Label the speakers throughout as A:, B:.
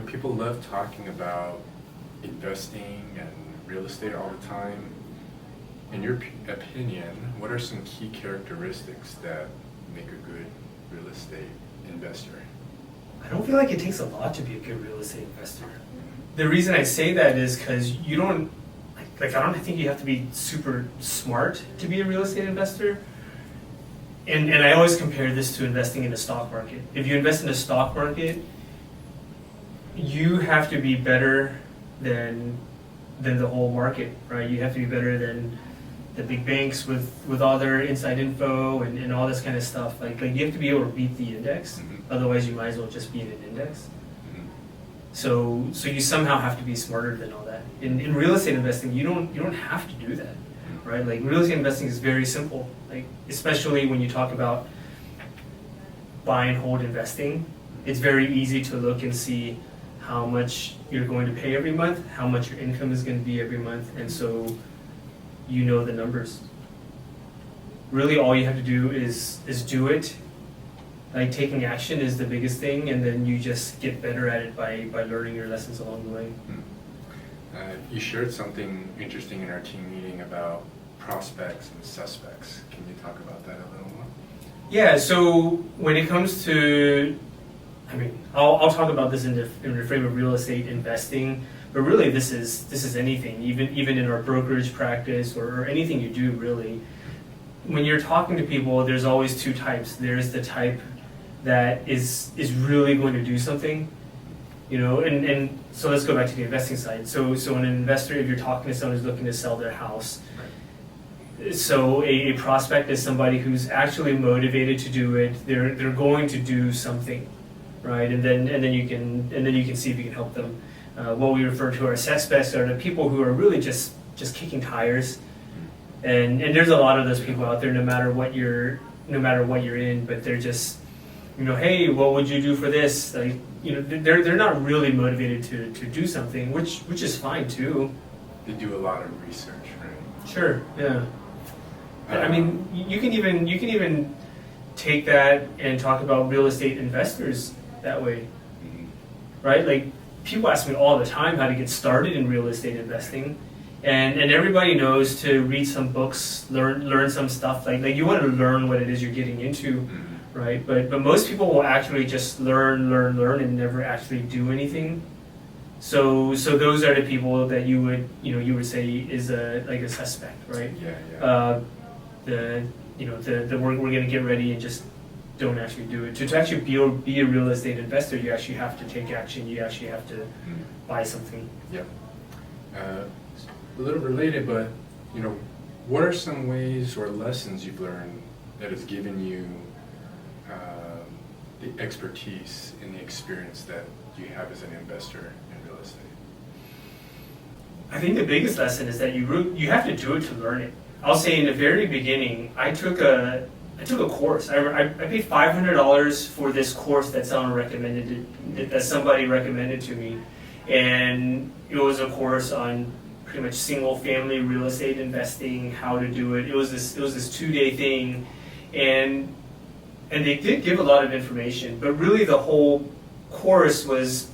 A: People love talking about investing and real estate all the time. In your opinion, what are some key characteristics that make a good real estate investor?
B: I don't feel like it takes a lot to be a good real estate investor. The reason I say that is because you don't, I don't think you have to be super smart to be a real estate investor. And I always compare this to investing in the stock market. If you invest in the stock market, you have to be better than the whole market, right? You have to be better than the big banks with all their inside info and all this kind of stuff. Like you have to be able to beat the index.
A: Mm-hmm.
B: Otherwise, you might as well just be in an index.
A: Mm-hmm.
B: So you somehow have to be smarter than all that. In real estate investing, you don't have to do that, right? Like real estate investing is very simple. Like especially when you talk about buy and hold investing, it's very easy to look and see how much you're going to pay every month, how much your income is going to be every month, and so you know the numbers. Really all you have to do is do it. Like taking action is the biggest thing, and then you just get better at it by learning your lessons along the way.
A: You shared something interesting in our team meeting about prospects and suspects. Can you talk about that a little more?
B: Yeah, so when it comes to, I'll talk about this in the frame of real estate investing, but really this is anything, even in our brokerage practice or anything you do really. When you're talking to people, there's always two types. There's the type that is really going to do something, and so let's go back to the investing side. So an investor, if you're talking to someone who's looking to sell their house, so a prospect is somebody who's actually motivated to do it. They're going to do something, right? And then you can see if you can help them. What we refer to our suspects are the people who are really just kicking tires, and there's a lot of those people out there. No matter what you're in, but they're just, hey, what would you do for this? Like, they're not really motivated to do something, which is fine too.
A: They do a lot of research, right?
B: Sure, yeah. You can even take that and talk about real estate investors that way, right? Like people ask me all the time how to get started in real estate investing, and everybody knows to read some books, learn some stuff. Like you want to learn what it is you're getting into, right? But most people will actually just learn, and never actually do anything. So those are the people that you would say is a suspect, right?
A: Yeah.
B: We're going to get ready and just don't actually do it. To actually be a real estate investor, you actually have to take action. You actually have to buy something.
A: Yep. A little related, but what are some ways or lessons you've learned that has given you the expertise and the experience that you have as an investor in real estate?
B: I think the biggest lesson is that you have to do it to learn it. I'll say in the very beginning, I took a course. I paid $500 for this course that somebody recommended to me, and it was a course on pretty much single family real estate investing, how to do it. It was this 2-day thing, and they did give a lot of information, but really the whole course was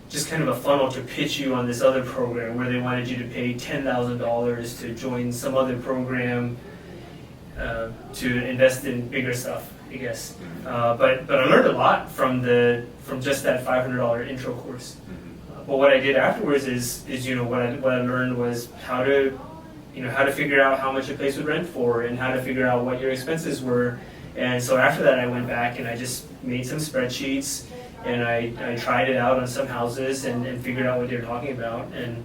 B: just kind of a funnel to pitch you on this other program where they wanted you to pay $10,000 to join some other program to invest in bigger stuff, I guess. But I learned a lot from just that $500 intro course. But what I did afterwards is what I learned was how to figure out how much a place would rent for and how to figure out what your expenses were. And so after that, I went back and I just made some spreadsheets. And I tried it out on some houses and figured out what they were talking about, and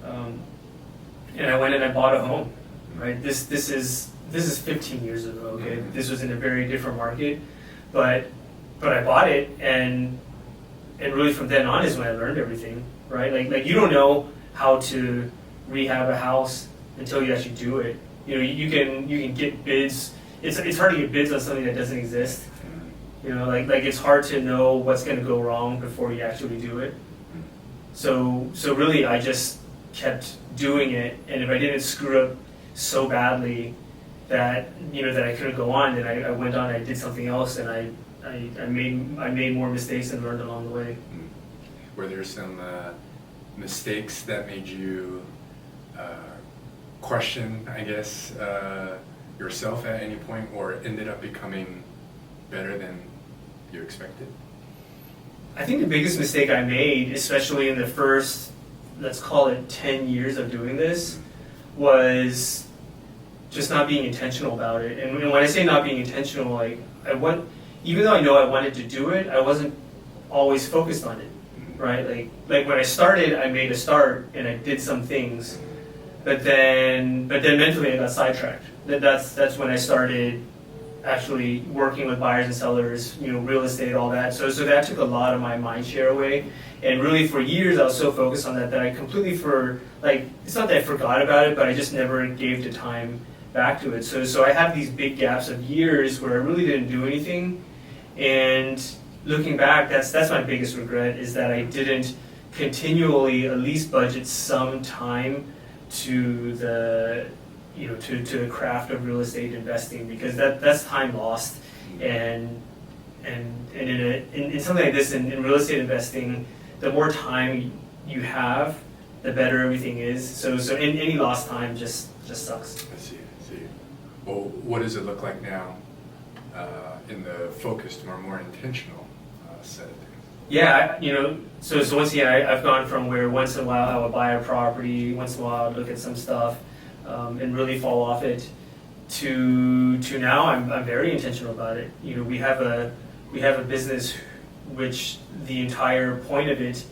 B: I went and I bought a home. Right, this is 15 years ago. Okay, this was in a very different market, but I bought it, and really from then on is when I learned everything. Right, like you don't know how to rehab a house until you actually do it. You can get bids. It's hard to get bids on something that doesn't exist. Like it's hard to know what's going to go wrong before you actually do it. So really, I just kept doing it, and if I didn't screw up so badly that I couldn't go on, then I went on. I did something else, and I made more mistakes and learned along the way.
A: Were there some mistakes that made you question, I guess, yourself at any point, or ended up becoming better than you expected?
B: I think the biggest mistake I made, especially in the first, let's call it 10 years of doing this, was just not being intentional about it. And when I say not being intentional, like even though I know I wanted to do it, I wasn't always focused on it, right? Like when I started, I made a start and I did some things, but then mentally I got sidetracked. That's when I started actually working with buyers and sellers, real estate, all that. So that took a lot of my mind share away. And really for years I was so focused on that I completely it's not that I forgot about it, but I just never gave the time back to it. So I have these big gaps of years where I really didn't do anything. And looking back, that's my biggest regret, is that I didn't continually at least budget some time to the to the craft of real estate investing, because that's time lost. And in something like this, in real estate investing, the more time you have, the better everything is. So in any lost time just sucks.
A: I see. Well, what does it look like now in the focused or more intentional set of things?
B: Yeah, so once again, I've gone from where once in a while I would buy a property, once in a while I would look at some stuff and really fall off it, to now I'm very intentional about it. We have a business which the entire point of it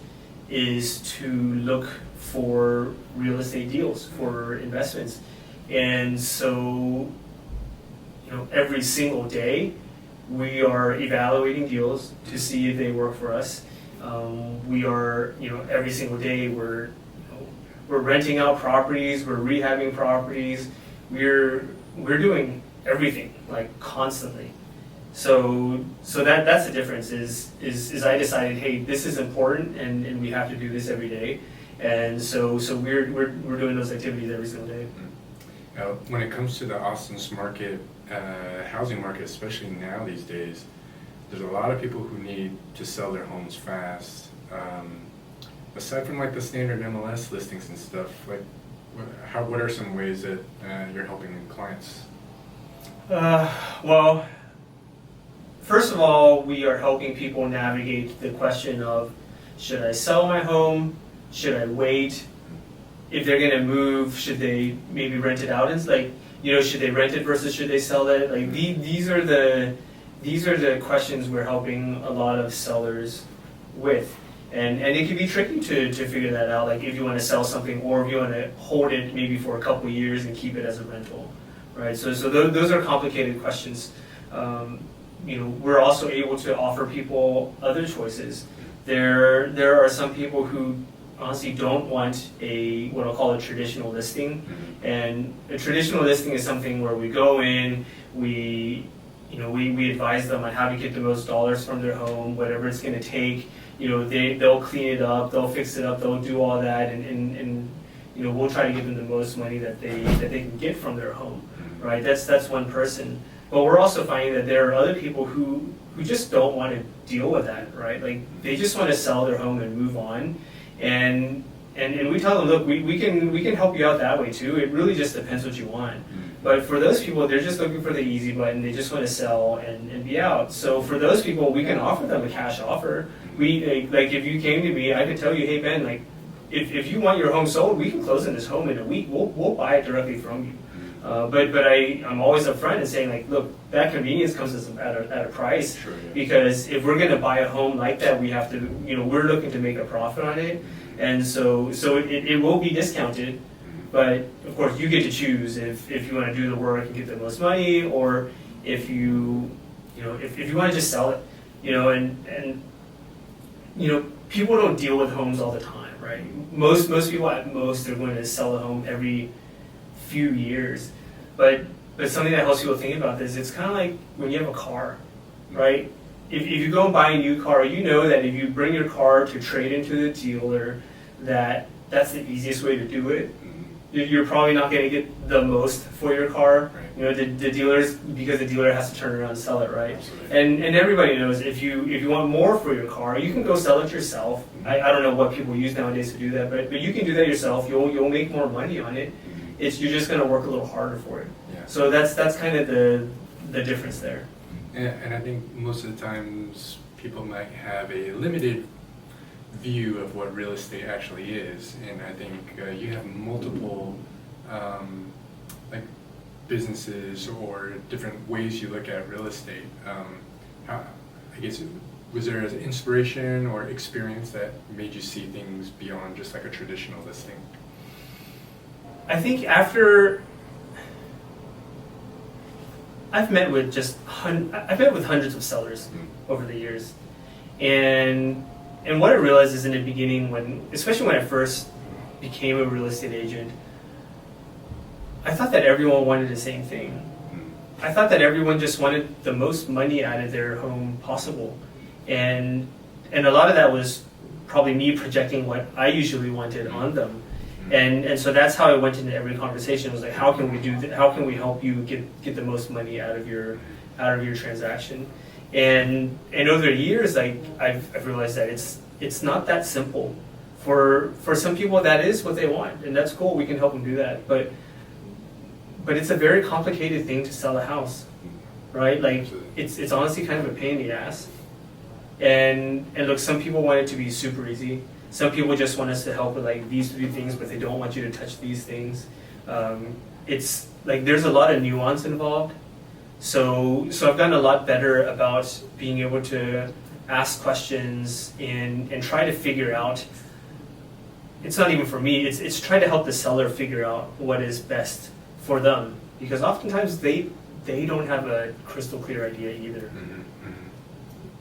B: is to look for real estate deals, for investments. And so, every single day we are evaluating deals to see if they work for us. We are, every single day we're renting out properties, we're rehabbing properties, we're doing everything, like, constantly. So that's the difference, is I decided, hey, this is important and we have to do this every day. And so we're doing those activities every single day.
A: Now, when it comes to the Austin's market, housing market, especially now these days, there's a lot of people who need to sell their homes fast. Aside from like the standard MLS listings and stuff, like what are some ways that you're helping clients?
B: Well, first of all, we are helping people navigate the question of, should I sell my home? Should I wait? If they're going to move, should they maybe rent it out? And should they rent it versus should they sell it? Like these are the questions we're helping a lot of sellers with. And it can be tricky to figure that out, like if you want to sell something or if you want to hold it maybe for a couple of years and keep it as a rental, right? So those are complicated questions. We're also able to offer people other choices. There are some people who honestly don't want what I'll call a traditional listing. And a traditional listing is something where we go in, we advise them on how to get the most dollars from their home, whatever it's going to take. They'll clean it up, they'll fix it up, they'll do all that, and we'll try to give them the most money that they can get from their home, right? That's one person. But we're also finding that there are other people who just don't want to deal with that, right? Like they just want to sell their home and move on. And we tell them, look, we can help you out that way too. It really just depends what you want. But for those people, they're just looking for the easy button. They just want to sell and be out. So for those people, we can offer them a cash offer. Like if you came to me, I could tell you, hey Ben, like if you want your home sold, we can close on this home in a week. We'll buy it directly from you. But I'm always upfront and saying, like, look, that convenience comes at a price.
A: Sure, yeah.
B: Because if we're going to buy a home like that, we have to, we're looking to make a profit on it, and so it will be discounted. But of course, you get to choose if you want to do the work and get the most money, or if you want to just sell it, and people don't deal with homes all the time, right? Most people at most are going to sell a home every few years, but something that helps people think about this, it's kind of like when you have a car, right? If you go and buy a new car, you know that if you bring your car to trade into the dealer, that's the easiest way to do it. you're probably not going to get the most for your car.
A: Right.
B: You know, the dealers, because the dealer has to turn around and sell it, right?
A: Absolutely.
B: And everybody knows if you want more for your car, you can go sell it yourself. I don't know what people use nowadays to do that, but you can do that yourself. You'll make more money on it. You're just going to work a little harder for it.
A: Yeah.
B: So that's kind of the difference there.
A: And I think most of the times people might have a limited view of what real estate actually is, and I think you have multiple like businesses or different ways you look at real estate. I guess was there an inspiration or experience that made you see things beyond just like a traditional listing?
B: I think I've met with hundreds of sellers over the years, and what I realized is in the beginning, especially when I first became a real estate agent, I thought that everyone wanted the same thing. I thought that everyone just wanted the most money out of their home possible, and a lot of that was probably me projecting what I usually wanted on them. And so that's how I went into every conversation. It was like, how can we do that? How can we help you get the most money out of your transaction? And over the years, I've realized that it's not that simple. For some people, that is what they want, and that's cool. We can help them do that. But it's a very complicated thing to sell a house, right? Like it's honestly kind of a pain in the ass. And look, some people want it to be super easy. Some people just want us to help with like these 3 things, but they don't want you to touch these things. It's like there's a lot of nuance involved. So I've gotten a lot better about being able to ask questions and try to figure out. It's not even for me. It's trying to help the seller figure out what is best for them, because oftentimes they don't have a crystal clear idea either.
A: Mm-hmm.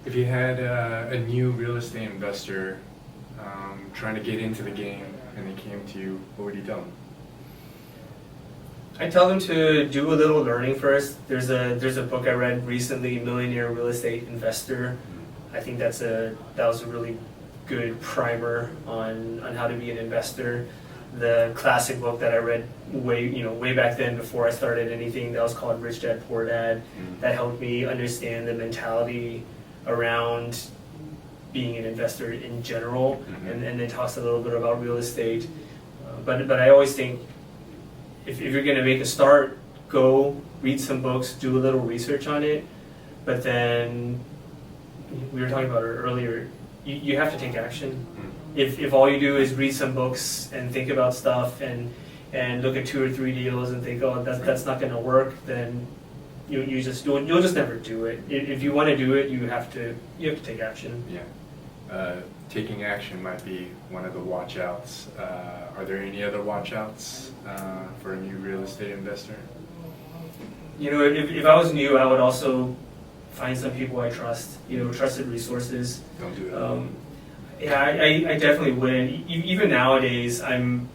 A: If you had a new real estate investor trying to get into the game and they came to you, what would you tell them?
B: I tell them to do a little learning first. There's a book I read recently, Millionaire Real Estate Investor. I think that was a really good primer on how to be an investor. The classic book that I read way back then before I started anything, that was called Rich Dad Poor Dad. That helped me understand the mentality around being an investor in general, and then talks a little bit about real estate. But I always think if you're going to make a start, go read some books, do a little research on it. But then we were talking about it earlier. You have to take action. If all you do is read some books and think about stuff and look at 2 or 3 deals and think, oh, that's not going to work, then you'll just never do it. If you want to do it, you have to take action.
A: Yeah. Taking action might be one of the watch outs. Are there any other watch outs for a new real estate investor?
B: If I was new, I would also find some people I trust, trusted resources.
A: Don't do it alone.
B: Yeah, I definitely wouldn't. Even nowadays, I've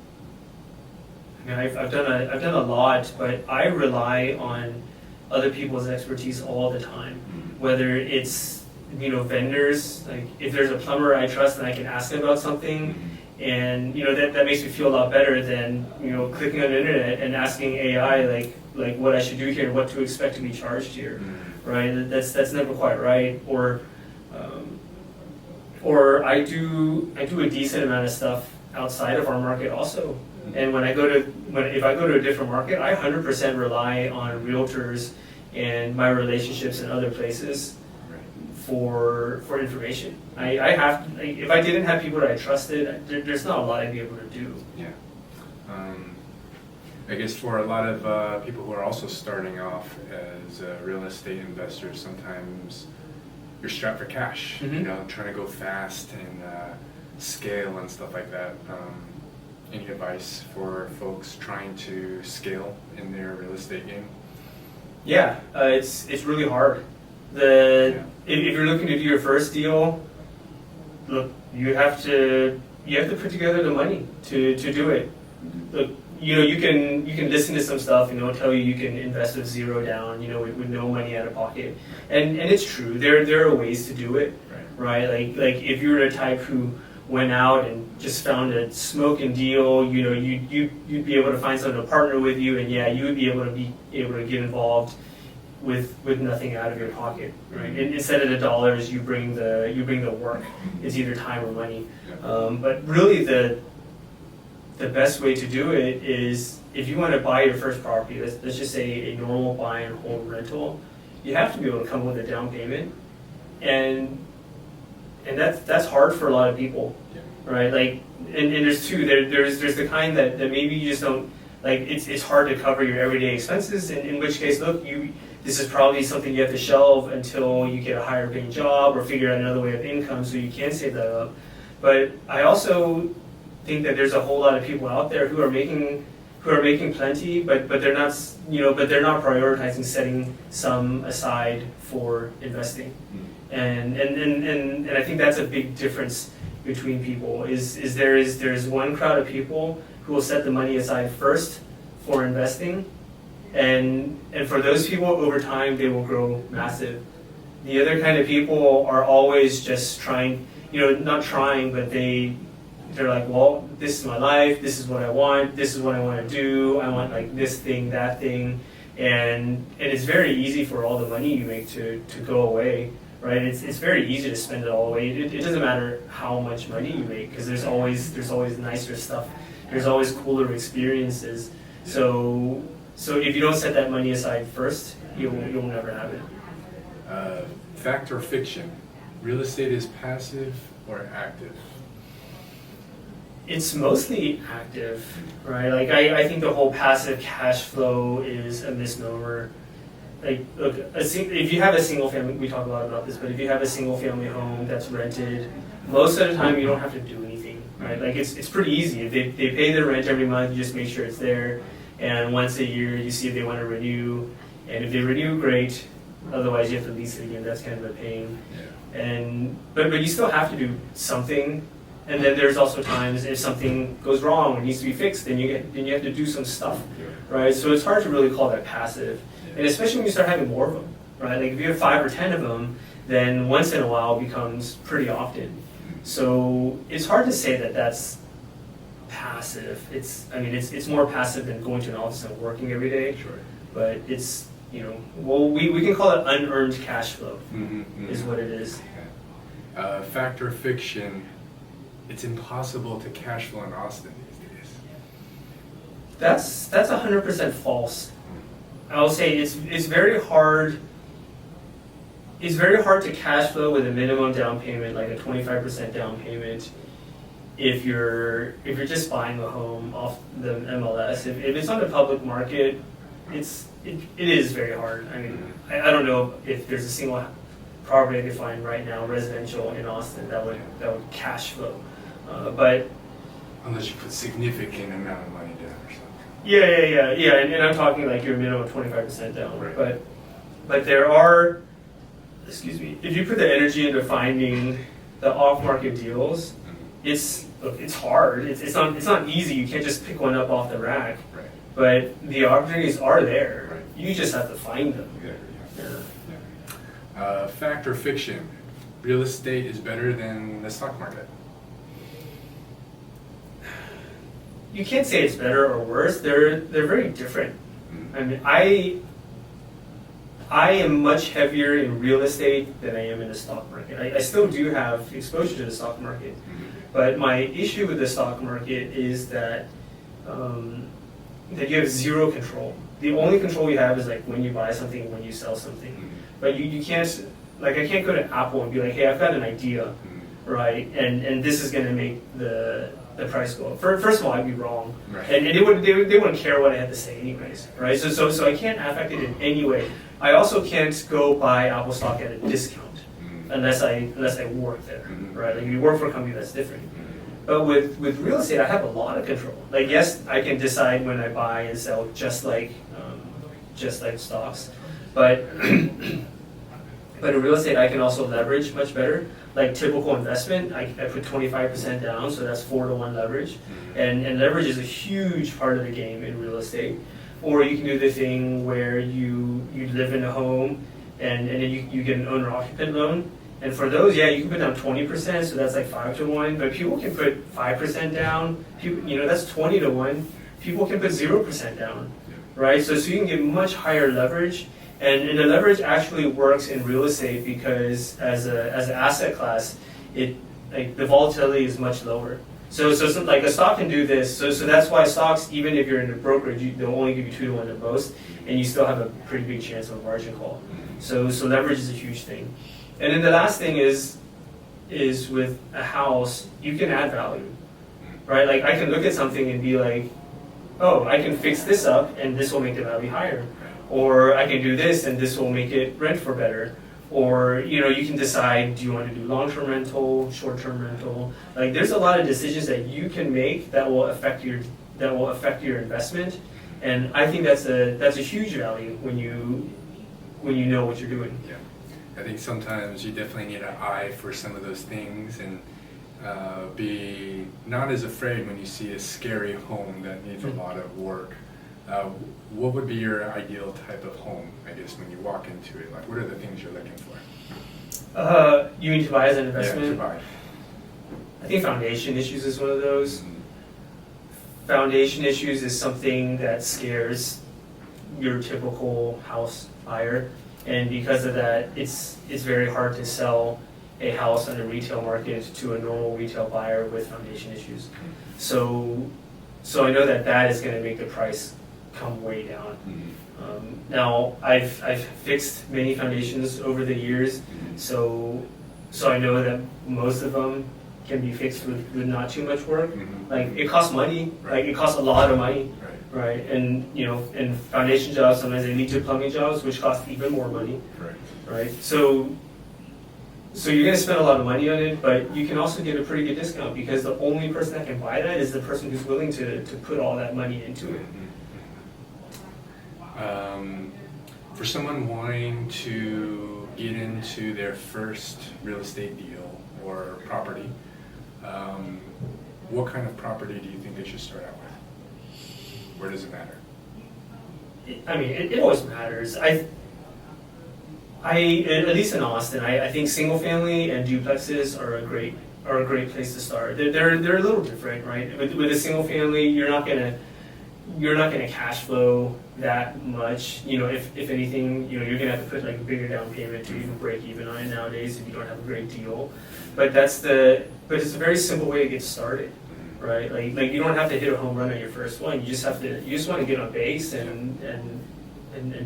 B: done a lot, but I rely on other people's expertise all the time. Whether it's vendors, like if there's a plumber I trust and I can ask him about something, and that makes me feel a lot better than clicking on the internet and asking AI like what I should do here, what to expect to be charged here, right? That's never quite right. Or I do a decent amount of stuff outside of our market also. And if I go to a different market, I 100% rely on realtors and my relationships in other places for information. If I didn't have people that I trusted, there's not a lot I'd be able to do.
A: Yeah. I guess for a lot of people who are also starting off as real estate investors, sometimes you're strapped for cash, trying to go fast and scale and stuff like that. Any advice for folks trying to scale in their real estate game?
B: Yeah, it's really hard. If you're looking to do your first deal, look, you have to put together the money to do it. Look, you can listen to some stuff, tell you can invest with 0 down, with no money out of pocket, and it's true. There are ways to do it, right? Like if you're a type who went out and just found a smoking deal, you'd be able to find someone to partner with you, and yeah, you would be able to get involved with nothing out of your pocket, right? And instead of the dollars, you bring the work. It's either time or money. But really, the best way to do it is if you want to buy your first property. Let's just say a normal buy and hold rental. You have to be able to come with a down payment, and that's hard for a lot of people, right? Like, and there's two. There's the kind that maybe you just don't like. It's hard to cover your everyday expenses. In which case, look, this is probably something you have to shelve until you get a higher paying job or figure out another way of income so you can save that up. But I also think that there's a whole lot of people out there who are making plenty, but they're not prioritizing setting some aside for investing. And I think that's a big difference between people. There's one crowd of people who will set the money aside first for investing, and for those people, over time they will grow massive. The other kind of people are always just trying, not trying, but they're like, well, this is my life, this is what I want, this is what I want to do, I want like this thing, that thing, and it's very easy for all the money you make to go away, right? It's very easy to spend it all away. It doesn't matter how much money you make, because there's always nicer stuff, there's always cooler experiences. So if you don't set that money aside first, you'll never have it.
A: Fact or fiction? Real estate is passive or active? It's
B: mostly active, right? Like I think the whole passive cash flow is a misnomer. Like, look, if you have a single family, we talk a lot about this, but if you have a single family home that's rented, most of the time you don't have to do anything, right? Like it's pretty easy. If they pay their rent every month, you just make sure it's there, and once a year you see if they want to renew, and if they renew, great. Otherwise, you have to lease it again. That's kind of a pain. But you still have to do something. And then there's also times if something goes wrong and needs to be fixed, then you have to do some stuff, right? So it's hard to really call that passive, and especially when you start having more of them, right? Like if you have 5 or 10 of them, then once in a while becomes pretty often. So it's hard to say that that's passive. It's more passive than going to an office and working every day.
A: Sure.
B: But it's we can call it unearned cash flow, is what it is.
A: Fact or fiction? It's impossible to cash flow in Austin these days.
B: That's 100% false. I'll say it's very hard. It's very hard to cash flow with a minimum down payment, like a 25% down payment, if you're just buying a home off the MLS. If it's on the public market, it is very hard. I don't know if there's a single property I could find right now, residential in Austin, that would cash flow. But
A: unless you put significant amount of money down or something.
B: Yeah. And I'm talking like your minimum 25% down.
A: Right.
B: But there are, if you put the energy into finding the off-market deals, it's hard. It's not easy. You can't just pick one up off the rack.
A: Right.
B: But the opportunities are there.
A: Right.
B: You just have to find them.
A: Yeah. Fact or fiction? Real estate is better than the stock market.
B: You can't say it's better or worse. They're very different. I am much heavier in real estate than I am in the stock market. I still do have exposure to the stock market, but my issue with the stock market is that you have zero control. The only control you have is like when you buy something, when you sell something. But you can't, like I can't go to Apple and be like, hey, I've got an idea, right? And this is going to make the price go up. First of all, I'd be wrong,
A: right.
B: And they wouldn't care what I had to say anyways, right? So I can't affect it in any way. I also can't go buy Apple stock at a discount unless I work there, right? Like if you work for a company, that's different. But with real estate, I have a lot of control. Like yes, I can decide when I buy and sell just like stocks, but but in real estate, I can also leverage much better. Like typical investment, I put 25% down, so that's 4-to-1 leverage. And leverage is a huge part of the game in real estate. Or you can do the thing where you live in a home and then you get an owner-occupant loan, And for those, yeah, you can put down 20%, so that's like 5 to 1. But people can put 5% down. People, that's 20 to 1. People can put 0% down, right? So you can get much higher leverage. And the leverage actually works in real estate because as an asset class, the volatility is much lower. So like a stock can do this. So that's why stocks, even if you're in a brokerage, they'll only give you 2 to 1 at most, and you still have a pretty big chance of a margin call. So leverage is a huge thing. And then the last thing is with a house, you can add value, right? Like I can look at something and be like, oh, I can fix this up and this will make the value higher. Or I can do this and this will make it rent for better. Or, you can decide, do you want to do long-term rental, short-term rental? Like there's a lot of decisions that you can make that will affect your investment. And I think that's a huge value when you know what you're doing.
A: Yeah. I think sometimes you definitely need an eye for some of those things and be not as afraid when you see a scary home that needs a lot of work. What would be your ideal type of home, I guess, when you walk into it? Like, what are the things you're looking for?
B: You mean to buy as an investment?
A: Yeah, to buy.
B: I think foundation issues is one of those.
A: Mm-hmm.
B: Foundation issues is something that scares your typical house buyer. And because of that, it's very hard to sell a house on the retail market to a normal retail buyer with foundation issues. So I know that is going to make the price come way down.
A: Mm-hmm.
B: Now I've fixed many foundations over the years, so I know that most of them can be fixed with not too much work.
A: Mm-hmm.
B: Like it costs money,
A: Right.
B: like it costs a lot of money.
A: Right.
B: Right, and and foundation jobs sometimes they lead to plumbing jobs, which cost even more money.
A: Right.
B: Right, so you're going to spend a lot of money on it, but you can also get a pretty good discount because the only person that can buy that is the person who's willing to put all that money into it.
A: For someone wanting to get into their first real estate deal or property, what kind of property do you think they should start out with? Where does it matter?
B: It always matters. I at least in Austin, I think single family and duplexes are a great place to start. They're a little different, right? With a single family, you're not gonna cash flow that much. If anything, you're gonna have to put like a bigger down payment to even break even on it nowadays if you don't have a great deal. But it's a very simple way to get started, right? Like you don't have to hit a home run on your first one. You just want to get on base and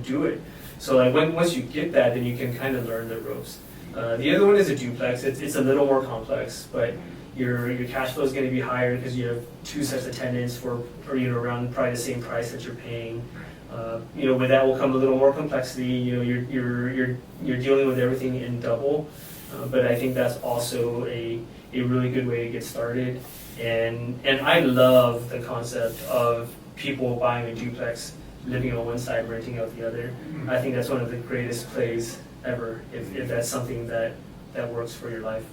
B: do it. So like once you get that, then you can kind of learn the ropes. The other one is a duplex. It's a little more complex, but your cash flow is going to be higher because you have 2 sets of tenants for around probably the same price that you're paying. With that will come a little more complexity. You're dealing with everything in double, but I think that's also a really good way to get started. And I love the concept of people buying a duplex, living on one side, renting out the other. I think that's one of the greatest plays ever, if that's something that works for your life.